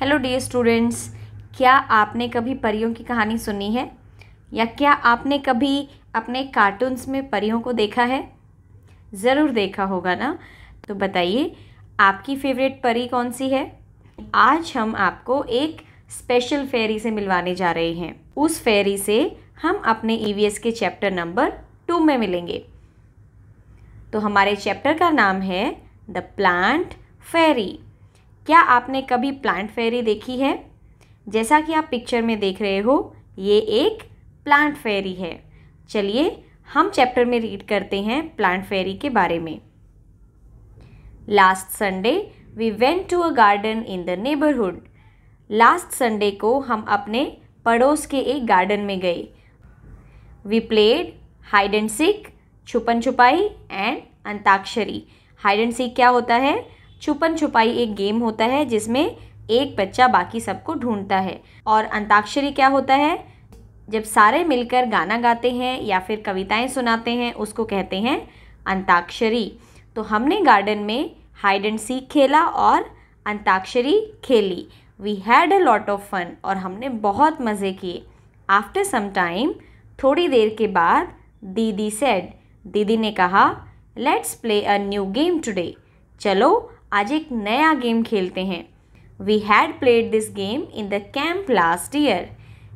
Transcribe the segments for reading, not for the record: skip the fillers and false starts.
Hello dear students, क्या आपने कभी परियों की कहानी सुनी है या क्या आपने कभी अपने कार्टून्स में परियों को देखा है? ज़रूर देखा होगा ना। तो बताइए, आपकी फेवरेट परी कौन सी है? आज हम आपको एक स्पेशल फेरी से मिलवाने जा रहे हैं। उस फेरी से हम अपने ईवीएस के चैप्टर नंबर 2 में मिलेंगे। तो हमारे चैप्टर का नाम है द प्लांट फेरी। क्या आपने कभी प्लांट फेरी देखी है? जैसा कि आप पिक्चर में देख रहे हो, ये एक प्लांट फेरी है। चलिए हम चैप्टर में रीड करते हैं प्लांट फेरी के बारे में। Last Sunday we went to a garden in the neighbourhood. Last Sunday को हम अपने पड़ोस के एक गार्डन में गए। We played hide and seek, छुपन छुपाई and antakshari. Hide and seek क्या होता है? छुपन छुपाई एक गेम होता है जिसमें एक बच्चा बाकी सबको ढूंढता है। और अंताक्षरी क्या होता है? जब सारे मिलकर गाना गाते हैं या फिर कविताएं सुनाते हैं, उसको कहते हैं अंताक्षरी। तो हमने गार्डन में हाइड एंड सीक खेला और अंताक्षरी खेली। We had a lot of fun, और हमने बहुत मज़े किए। आफ्टर सम टाइम, थोड़ी देर के बाद, दीदी सेड, दीदी ने कहा, let's play a new game today. चलो आज एक नया गेम खेलते हैं। We had played this game in the camp last year.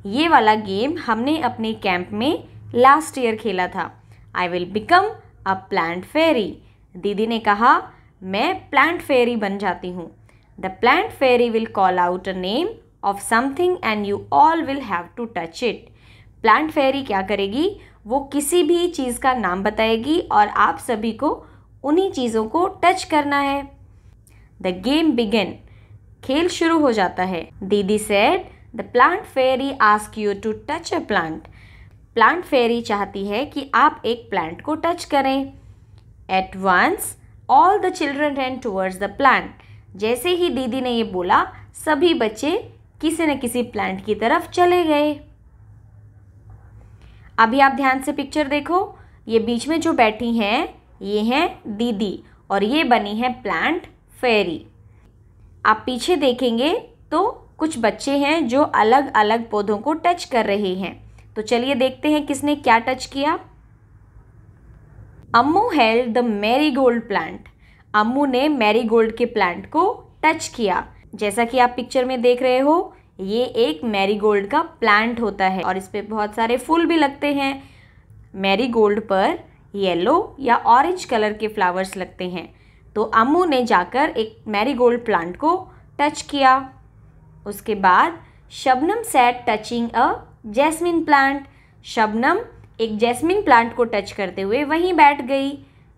ये वाला गेम हमने अपने कैंप में लास्ट ईयर खेला था। I will become a plant fairy. दीदी ने कहा, मैं प्लांट फेरी बन जाती हूँ। The plant fairy will call out a name of something and you all will have to touch it. Plant fairy क्या करेगी? वो किसी भी चीज़ का नाम बताएगी और आप सभी को उन्हीं चीज़ों को टच करना है। The game began. खेल शुरू हो जाता है। Didi said, the plant fairy ask you to touch a plant. Plant fairy चाहती है कि आप एक प्लांट को टच करें। At once all the children run towards the plant. जैसे ही दीदी ने ये बोला, सभी बच्चे किसी न किसी प्लांट की तरफ चले गए। अभी आप ध्यान से पिक्चर देखो। ये बीच में जो बैठी हैं, ये हैं दीदी, और ये बनी है प्लांट फेरी। आप पीछे देखेंगे तो कुछ बच्चे हैं जो अलग अलग पौधों को टच कर रहे हैं। तो चलिए देखते हैं किसने क्या टच किया। अम्मू हेल्ड द मैरीगोल्ड प्लांट। अम्मू ने मैरीगोल्ड के प्लांट को टच किया। जैसा कि आप पिक्चर में देख रहे हो, ये एक मैरीगोल्ड का प्लांट होता है और इस पे बहुत सारे फूल भी लगते हैं। मैरीगोल्ड पर येलो या ऑरेंज कलर के फ्लावर्स लगते हैं। तो अम्मू ने जाकर एक मैरीगोल्ड प्लांट को टच किया। उसके बाद Shabnam sat touching a jasmine plant. Shabnam एक जैस्मिन प्लांट को टच करते हुए वहीं बैठ गई।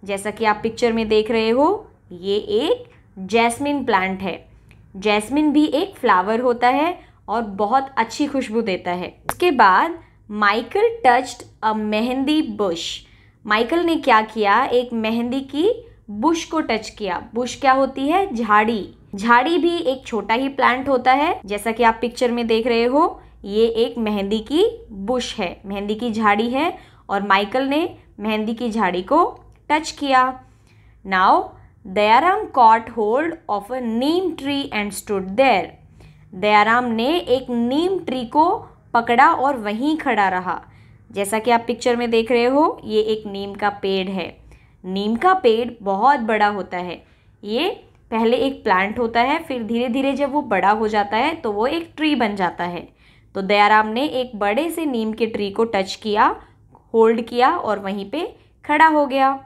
जैसा कि आप पिक्चर में देख रहे हो, ये एक जैस्मिन प्लांट है। जैस्मिन भी एक फ्लावर होता है और बहुत अच्छी खुशबू देता है। उसके बाद माइकल टच्ड अ मेहंदी बुश। माइकल ने क्या किया? एक मेहंदी की बुश को टच किया। बुश क्या होती है? झाड़ी। झाड़ी भी एक छोटा ही प्लांट होता है। जैसा कि आप पिक्चर में देख रहे हो, ये एक मेहंदी की बुश है, मेहंदी की झाड़ी है, और माइकल ने मेहंदी की झाड़ी को टच किया। Now Dayaram caught hold of a neem tree and stood there. Dayaram ने एक नीम ट्री को पकड़ा और वहीं खड़ा रहा। जैसा कि आप पिक्चर में देख रहे हो, ये एक नीम का पेड़ है। नीम का पेड़ बहुत बड़ा होता है। ये पहले एक प्लांट होता है, फिर धीरे धीरे जब वो बड़ा हो जाता है तो वो एक ट्री बन जाता है। तो दयाराम ने एक बड़े से नीम के ट्री को टच किया, होल्ड किया और वहीं पे खड़ा हो गया।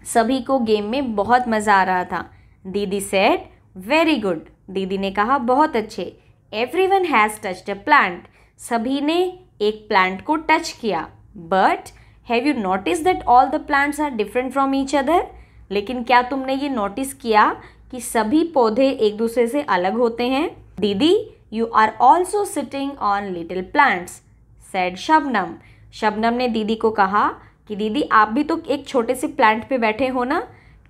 सभी को गेम में बहुत मज़ा आ रहा था। दीदी सेड, वेरी गुड। दीदी ने कहा, बहुत अच्छे। Everyone has touched a plant. सभी ने एक प्लांट को टच किया। But have you notice that all the plants are different from each other. लेकिन क्या तुमने ये नोटिस किया कि सभी पौधे एक दूसरे से अलग होते हैं? दीदी, you are also sitting on little plants, said Shabnam. Shabnam ने दीदी को कहा कि दीदी, आप भी तो एक छोटे से प्लांट पे बैठे हो ना।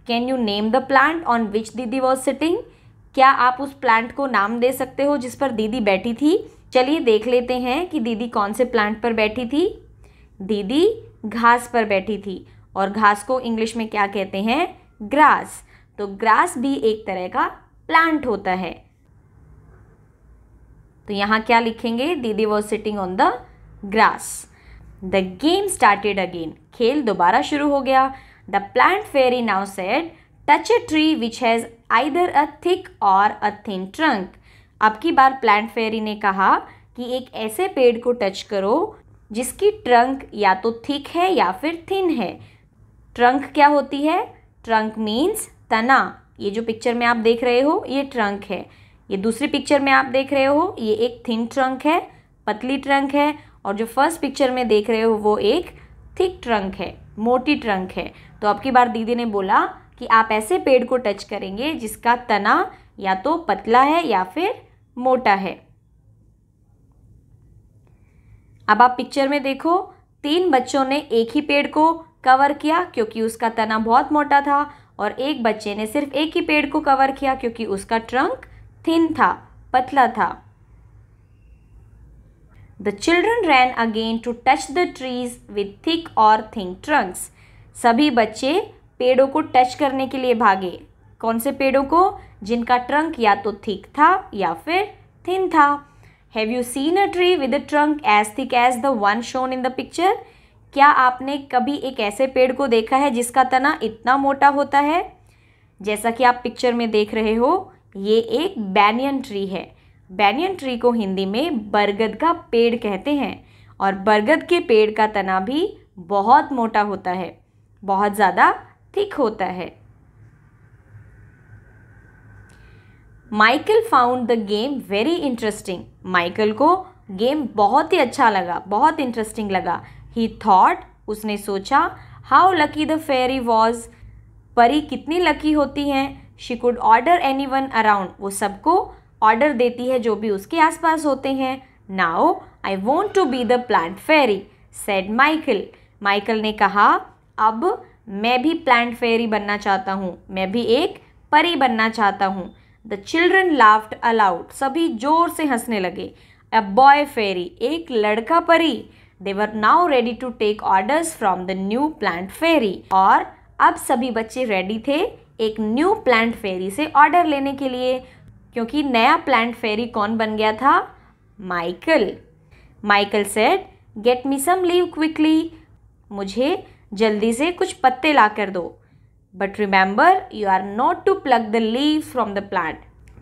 Can you name the plant on which दीदी वॉज सिटिंग। क्या आप उस प्लांट को नाम दे सकते हो जिस पर दीदी बैठी थी? चलिए देख लेते हैं कि दीदी कौन से प्लांट पर बैठी थी। दीदी घास पर बैठी थी, और घास को इंग्लिश में क्या कहते हैं? ग्रास। तो ग्रास भी एक तरह का प्लांट होता है। तो यहाँ क्या लिखेंगे? दीदी was sitting on the grass. The game started again, खेल दोबारा शुरू हो गया। The plant fairy now said touch a tree which has either a thick or a thin trunk. अब की बार प्लांट फेरी ने कहा कि एक ऐसे पेड़ को टच करो जिसकी ट्रंक या तो थिक है या फिर थिन है। ट्रंक क्या होती है? ट्रंक मीन्स तना। ये जो पिक्चर में आप देख रहे हो ये ट्रंक है। ये दूसरी पिक्चर में आप देख रहे हो ये एक थिन ट्रंक है, पतली ट्रंक है। और जो फर्स्ट पिक्चर में देख रहे हो वो एक थिक ट्रंक है, मोटी ट्रंक है। तो अब की बार दीदी ने बोला कि आप ऐसे पेड़ को टच करेंगे जिसका तना या तो पतला है या फिर मोटा है। अब आप पिक्चर में देखो, 3 बच्चों ने एक ही पेड़ को कवर किया क्योंकि उसका तना बहुत मोटा था, और एक बच्चे ने सिर्फ एक ही पेड़ को कवर किया क्योंकि उसका ट्रंक थिन था, पतला था। The children ran again to touch the trees with thick or thin trunks. सभी बच्चे पेड़ों को टच करने के लिए भागे। कौन से पेड़ों को? जिनका ट्रंक या तो थिक था या फिर थिन था। Have you seen a tree with a trunk as thick as the one shown in the picture? क्या आपने कभी एक ऐसे पेड़ को देखा है जिसका तना इतना मोटा होता है? जैसा कि आप पिक्चर में देख रहे हो ये एक बैनियन ट्री है। बैनियन ट्री को हिंदी में बरगद का पेड़ कहते हैं, और बरगद के पेड़ का तना भी बहुत मोटा होता है, बहुत ज़्यादा थिक होता है। Michael found the game very interesting. Michael को गेम बहुत ही अच्छा लगा, बहुत इंटरेस्टिंग लगा। ही थॉट, उसने सोचा, how lucky the fairy was, परी कितनी लकी होती हैं। She could order anyone around, वो सबको ऑर्डर देती है जो भी उसके आसपास होते हैं। Now I want to be the plant fairy said Michael. Michael ने कहा अब मैं भी प्लांट फेरी बनना चाहता हूँ, मैं भी एक परी बनना चाहता हूँ। द चिल्ड्रन लाफ्ड अलाउड, सभी जोर से हंसने लगे। अ बॉय फेरी, एक लड़का परी। They were now ready to take orders from the new plant fairy, और अब सभी बच्चे रेडी थे एक न्यू प्लांट फेरी से ऑर्डर लेने के लिए, क्योंकि नया प्लांट फेरी कौन बन गया था? Michael. Michael said get me some leave quickly, मुझे जल्दी से कुछ पत्ते ला कर दो। But remember you are not to pluck the leaves from the plant,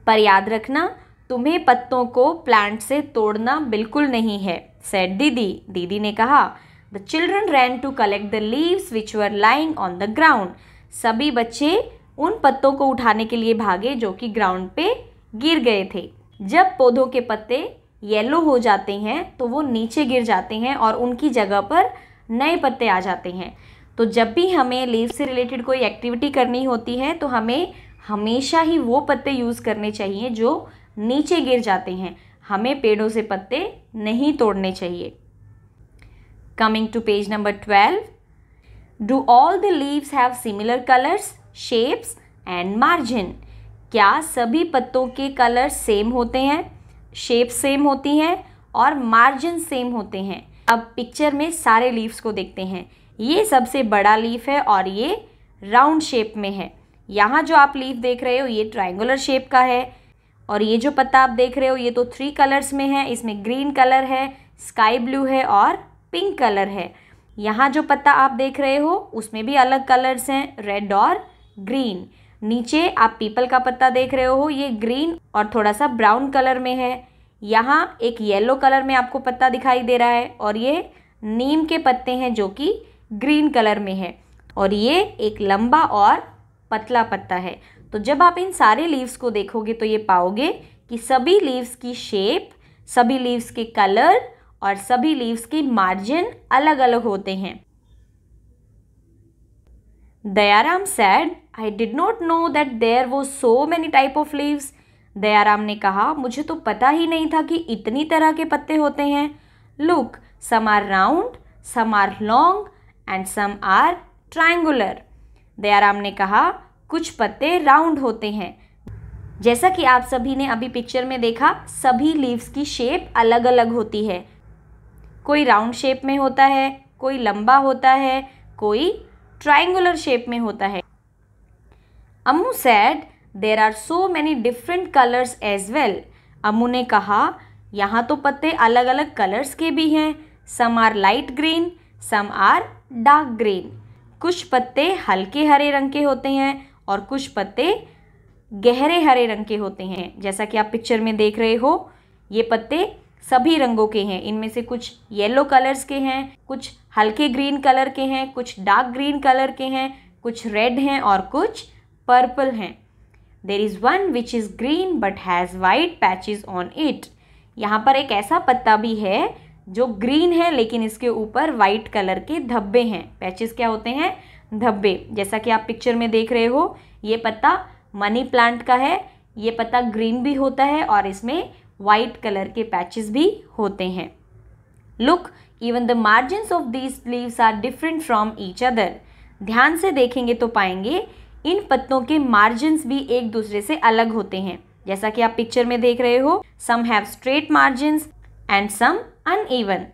पर याद रखना तुम्हें पत्तों को प्लांट से तोड़ना बिल्कुल नहीं है, सेड दीदी। दीदी ने कहा। The children ran to collect the leaves which were lying on the ground, सभी बच्चे उन पत्तों को उठाने के लिए भागे जो कि ग्राउंड पे गिर गए थे। जब पौधों के पत्ते येलो हो जाते हैं तो वो नीचे गिर जाते हैं और उनकी जगह पर नए पत्ते आ जाते हैं। तो जब भी हमें लीव से रिलेटेड कोई एक्टिविटी करनी होती है तो हमें हमेशा ही वो पत्ते यूज़ करने चाहिए जो नीचे गिर जाते हैं, हमें पेड़ों से पत्ते नहीं तोड़ने चाहिए। Coming to page number 12, do all the leaves have similar colours, shapes and margin, क्या सभी पत्तों के कलर सेम होते हैं, शेप सेम होती हैं और मार्जिन सेम होते हैं। अब पिक्चर में सारे लीव्स को देखते हैं। ये सबसे बड़ा लीफ है और ये राउंड शेप में है। यहाँ जो आप लीफ देख रहे हो ये ट्रायंगुलर शेप का है, और ये जो पत्ता आप देख रहे हो ये तो 3 कलर्स में है। इसमें ग्रीन कलर है, स्काई ब्लू है और पिंक कलर है। यहाँ जो पत्ता आप देख रहे हो उसमें भी अलग कलर्स हैं, रेड और ग्रीन। नीचे आप पीपल का पत्ता देख रहे हो, ये ग्रीन और थोड़ा सा ब्राउन कलर में है। यहाँ एक येलो कलर में आपको पत्ता दिखाई दे रहा है, और ये नीम के पत्ते हैं जो कि ग्रीन कलर में है, और ये एक लंबा और पतला पत्ता है। तो जब आप इन सारे लीव्स को देखोगे तो ये पाओगे कि सभी लीव्स की शेप, सभी लीव्स के कलर और सभी लीव्स की मार्जिन अलग अलग होते हैं। Dayaram said, I did not know that there was so many type of leaves. Dayaram ने कहा मुझे तो पता ही नहीं था कि इतनी तरह के पत्ते होते हैं। Look, some are round, some are long and some are triangular. Dayaram ने कहा कुछ पत्ते राउंड होते हैं। जैसा कि आप सभी ने अभी पिक्चर में देखा, सभी लीव्स की शेप अलग अलग होती है। कोई राउंड शेप में होता है, कोई लंबा होता है, कोई ट्रायंगुलर शेप में होता है। अम्मू said there are so many different colors as well. अम्मू ने कहा यहाँ तो पत्ते अलग अलग कलर्स के भी हैं. Some are light green, some are dark green. कुछ पत्ते हल्के हरे रंग के होते हैं और कुछ पत्ते गहरे हरे रंग के होते हैं. जैसा कि आप पिक्चर में देख रहे हो, ये पत्ते सभी रंगों के हैं. इनमें से कुछ येलो कलर्स के हैं, कुछ हल्के ग्रीन कलर के हैं, कुछ डार्क ग्रीन कलर के हैं, कुछ रेड हैं और कुछ पर्पल हैं. There is one which is green but has white patches on it. यहाँ पर एक ऐसा पत्ता भी है जो ग्रीन है लेकिन इसके ऊपर वाइट कलर के धब्बे हैं. पैचेस क्या होते हैं? धब्बे. जैसा कि आप पिक्चर में देख रहे हो, ये पत्ता मनी प्लांट का है. ये पत्ता ग्रीन भी होता है और इसमें वाइट कलर के पैचेस भी होते हैं. Look, even the margins of these leaves are different from each other. ध्यान से देखेंगे तो पाएंगे इन पत्तों के मार्जिन्स भी एक दूसरे से अलग होते हैं. जैसा कि आप पिक्चर में देख रहे हो, some have straight margins and some uneven.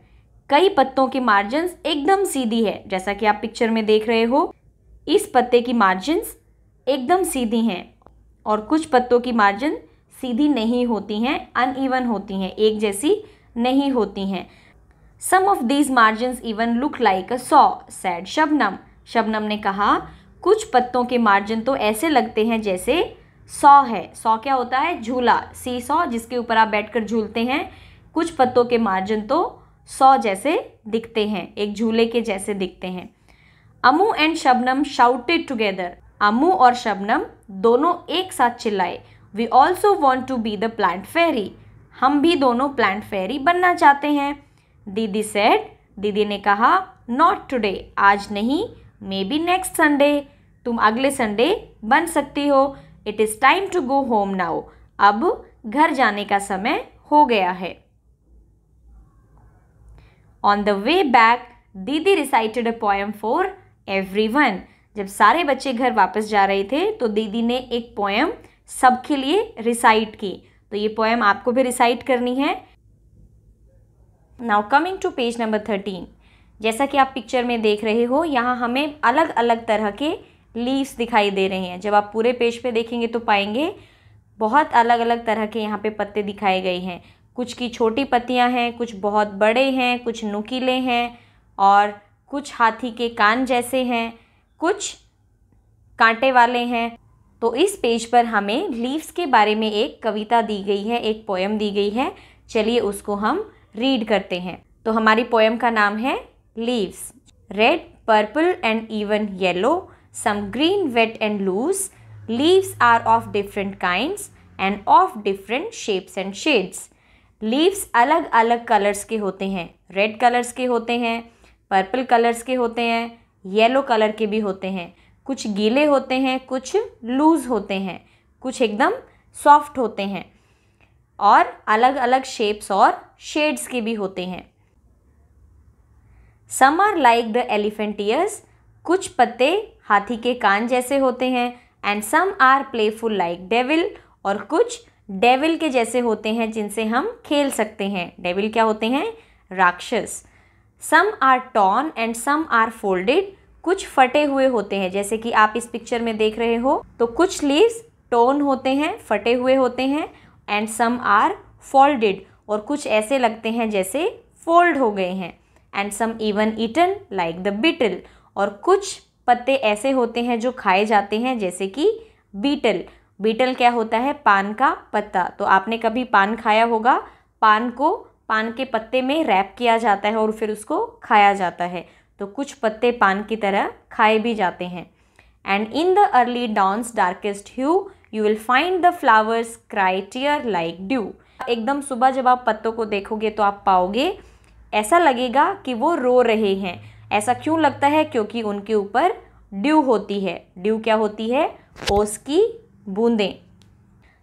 कई पत्तों की मार्जिन्स एकदम सीधी है. जैसा कि आप पिक्चर में देख रहे हो, इस पत्ते की मार्जिन्स एकदम सीधी हैं और कुछ पत्तों की मार्जिन सीधी नहीं होती हैं, अनइवन होती हैं, एक जैसी नहीं होती हैं. Some of these margins even look like a saw, said Shabnam. Shabnam ने कहा कुछ पत्तों के मार्जिन तो ऐसे लगते हैं जैसे सॉ है. सॉ क्या होता है? झूला, सी सॉ, जिसके ऊपर आप बैठकर झूलते हैं. कुछ पत्तों के मार्जिन तो सॉ जैसे दिखते हैं, एक झूले के जैसे दिखते हैं. Ammu and Shabnam shouted together. Ammu और शबनम दोनों एक साथ चिल्लाए. We also want to be the plant fairy. हम भी दोनों प्लांट फेरी बनना चाहते हैं. दीदी सेड. दीदी ने कहा नॉट टुडे, आज नहीं, मे बी नेक्स्ट संडे. तुम अगले संडे बन सकती हो. It is time to go home now. अब घर जाने का समय हो गया है. ऑन द वे बैक दीदी recited a poem for everyone. जब सारे बच्चे घर वापस जा रहे थे तो दीदी ने एक पोएम सबके लिए रिसाइट की. तो ये पोएम आपको भी रिसाइट करनी है. Now coming to page number 13. जैसा कि आप पिक्चर में देख रहे हो, यहाँ हमें अलग अलग तरह के लीव्स दिखाई दे रहे हैं. जब आप पूरे पेज पे देखेंगे तो पाएंगे बहुत अलग अलग तरह के यहाँ पे पत्ते दिखाए गए हैं. कुछ की छोटी पत्तियाँ हैं, कुछ बहुत बड़े हैं, कुछ नुकीले हैं और कुछ हाथी के कान जैसे हैं, कुछ कांटे वाले हैं. तो इस पेज पर हमें लीव्स के बारे में एक कविता दी गई है, एक पोएम दी गई है. चलिए उसको हम रीड करते हैं. तो हमारी पोएम का नाम है leaves. Red, purple and even yellow, some green wet and loose, leaves are of different kinds and of different shapes and shades. Leaves अलग अलग कलर्स के होते हैं. रेड कलर्स के होते हैं, पर्पल कलर्स के होते हैं, येलो कलर के भी होते हैं. कुछ गीले होते हैं, कुछ लूज होते हैं, कुछ एकदम सॉफ्ट होते हैं और अलग अलग शेप्स और शेड्स के भी होते हैं. Some are like the elephant ears. कुछ पत्ते हाथी के कान जैसे होते हैं. And some are playful like devil. और कुछ डेविल के जैसे होते हैं जिनसे हम खेल सकते हैं. डेविल क्या होते हैं? राक्षस. Some are torn and some are folded. कुछ फटे हुए होते हैं, जैसे कि आप इस पिक्चर में देख रहे हो. तो कुछ लीव्स टोन होते हैं, फटे हुए होते हैं. And some are folded. और कुछ ऐसे लगते हैं जैसे फोल्ड हो गए हैं. And some even eaten like the beetle. और कुछ पत्ते ऐसे होते हैं जो खाए जाते हैं, जैसे कि बीटल. बीटल क्या होता है? पान का पत्ता. तो आपने कभी पान खाया होगा. पान को पान के पत्ते में रैप किया जाता है और फिर उसको खाया जाता है. तो कुछ पत्ते पान की तरह खाए भी जाते हैं. And in the early dawn's darkest hue you will find the flowers cry tear like dew. एकदम सुबह जब आप पत्तों को देखोगे तो आप पाओगे ऐसा लगेगा कि वो रो रहे हैं. ऐसा क्यों लगता है? क्योंकि उनके ऊपर ड्यू होती है. ड्यू क्या होती है? ओस की बूंदें.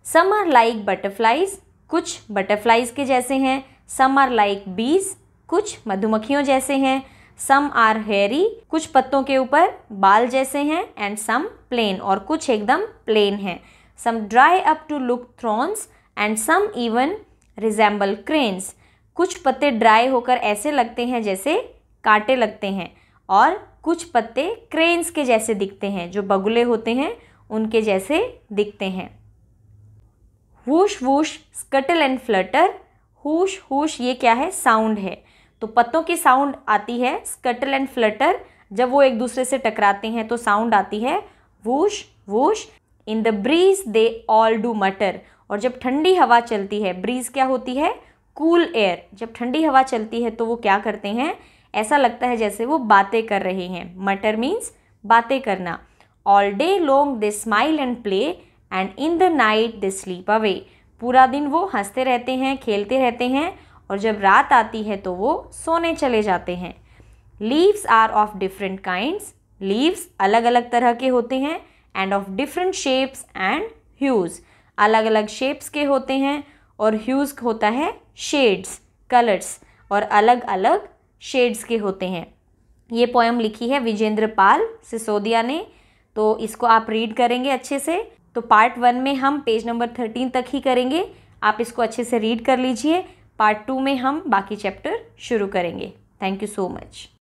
Some are like butterflies. कुछ बटरफ्लाइज के जैसे हैं. सम आर लाइक बीज. कुछ मधुमक्खियों जैसे हैं. Some are hairy. कुछ पत्तों के ऊपर बाल जैसे हैं. And some plain. और कुछ एकदम प्लेन हैं. Some dry up to look thorns and some even resemble cranes. कुछ पत्ते ड्राई होकर ऐसे लगते हैं जैसे कांटे लगते हैं और कुछ पत्ते क्रेन्स के जैसे दिखते हैं. जो बगुले होते हैं उनके जैसे दिखते हैं। Whoosh whoosh scuttle and flutter. Hush hush ये क्या है? साउंड है। तो पत्तों की साउंड आती है स्कटल एंड फ्लटर, जब वो एक दूसरे से टकराते हैं तो साउंड आती है whoosh whoosh. In the breeze they all do मटर। और जब ठंडी हवा चलती है, ब्रीज क्या होती है? Cool air. जब ठंडी हवा चलती है तो वो क्या करते हैं? ऐसा लगता है जैसे वो बातें कर रहे हैं। मटर मीन्स बातें करना। All day long they smile and play and in the night they sleep away. पूरा दिन वो हंसते रहते हैं, खेलते रहते हैं, और जब रात आती है तो वो सोने चले जाते हैं। Leaves are of different kinds. Leaves अलग अलग तरह के होते हैं, and of different shapes and hues. अलग अलग शेप्स के होते हैं, और ह्यूज होता है शेड्स, कलर्स, और अलग अलग शेड्स के होते हैं। ये पोएम लिखी है विजेंद्र पाल सिसोदिया ने, तो इसको आप रीड करेंगे अच्छे से। तो पार्ट 1 में हम पेज नंबर 13 तक ही करेंगे, आप इसको अच्छे से रीड कर लीजिए। पार्ट 2 में हम बाकी चैप्टर शुरू करेंगे। Thank you so much.